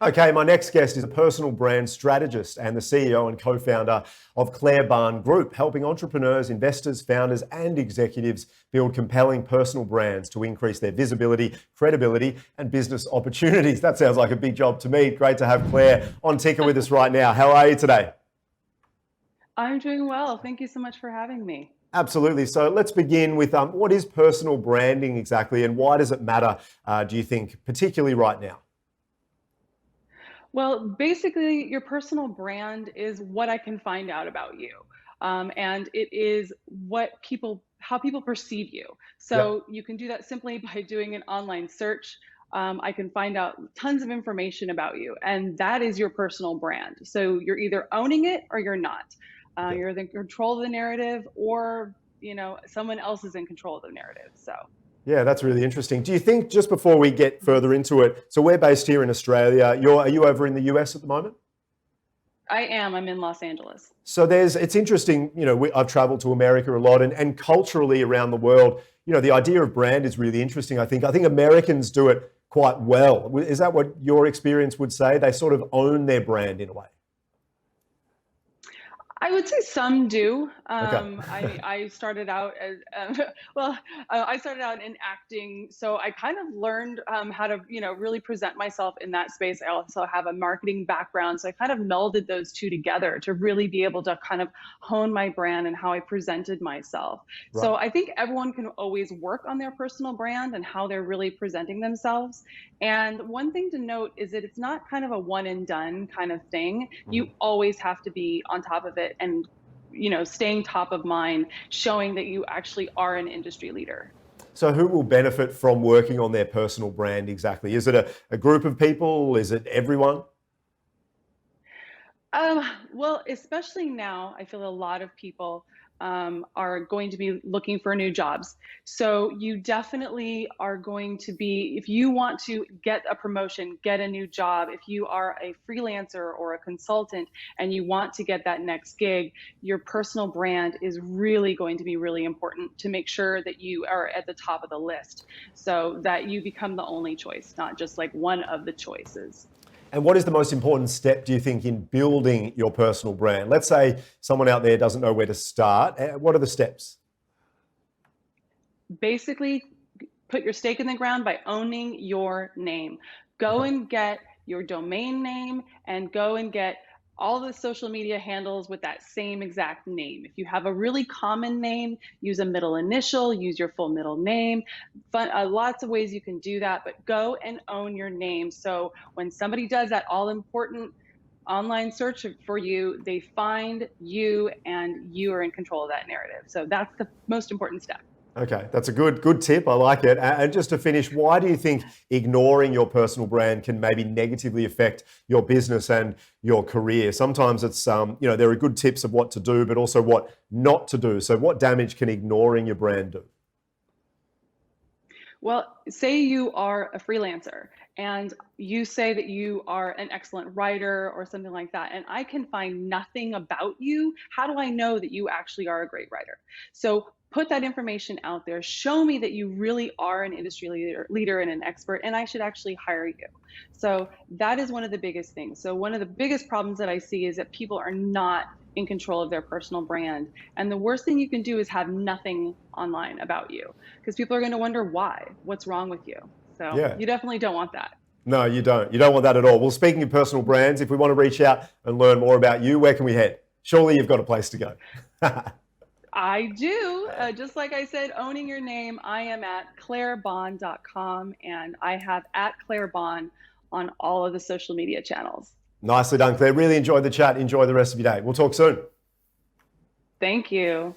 Okay, my next guest is a personal brand strategist and the CEO and co-founder of Bahn Group, helping entrepreneurs, investors, founders, and executives build compelling personal brands to increase their visibility, credibility, and business opportunities. That sounds like a big job to me. Great to have Claire on Ticker with us right now. How are you today? I'm doing well. Thank you so much for having me. Absolutely. So let's begin with what is personal branding exactly, and why does it matter, do you think, particularly right now? Well, basically, your personal brand is what I can find out about you. And it is how people perceive you. Yep. So you can do that simply by doing an online search. I can find out tons of information about you, and that is your personal brand. So you're either owning it or you're not. Yep. You're in control of the narrative, or someone else is in control of the narrative. So. Yeah, that's really interesting. Do you think, just before we get further into it, so we're based here in Australia, are you over in the US at the moment? I am. I'm in Los Angeles. So it's interesting, I've traveled to America a lot, and culturally around the world, the idea of brand is really interesting. I think Americans do it quite well. Is that what your experience would say? They sort of own their brand in a way. I would say some do. Okay. I started out as I started out in acting, so I kind of learned how to really present myself in that space. I also have a marketing background, so I kind of melded those two together to really be able to kind of hone my brand and how I presented myself. Right. So I think everyone can always work on their personal brand and how they're really presenting themselves. And one thing to note is that it's not kind of a one and done kind of thing. You Mhm. always have to be on top of it and staying top of mind, showing that you actually are an industry leader. So who will benefit from working on their personal brand exactly? Is it a group of people? Is it everyone? Well, especially now, I feel a lot of people are going to be looking for new jobs. So you definitely are going to be, if you want to get a promotion, get a new job, if you are a freelancer or a consultant and you want to get that next gig, your personal brand is really going to be really important to make sure that you are at the top of the list so that you become the only choice, not just like one of the choices. And what is the most important step, do you think, in building your personal brand? Let's say someone out there doesn't know where to start. What are the steps? Basically, put your stake in the ground by owning your name. Go Okay. and get your domain name and go and get all the social media handles with that same exact name. If you have a really common name, use a middle initial, use your full middle name. But lots of ways you can do that, but go and own your name. So when somebody does that all important online search for you, they find you and you are in control of that narrative. So that's the most important step. Okay, that's a good tip. I like it. And just to finish, why do you think ignoring your personal brand can maybe negatively affect your business and your career? Sometimes it's there are good tips of what to do, but also what not to do. So what damage can ignoring your brand do? Well, say you are a freelancer and you say that you are an excellent writer or something like that, and I can find nothing about you. How do I know that you actually are a great writer? So put that information out there. Show me that you really are an industry leader and an expert, and I should actually hire you. So that is one of the biggest things. So one of the biggest problems that I see is that people are not in control of their personal brand. And the worst thing you can do is have nothing online about you because people are going to wonder why, what's wrong with you. So Yeah. you definitely don't want that. No, you don't. You don't want that at all. Well, speaking of personal brands, if we want to reach out and learn more about you, where can we head? Surely you've got a place to go. I do. Just like I said, owning your name, I am at clairebahn.com and I have at Claire Bahn on all of the social media channels. Nicely done, Claire. Really enjoyed the chat. Enjoy the rest of your day. We'll talk soon. Thank you.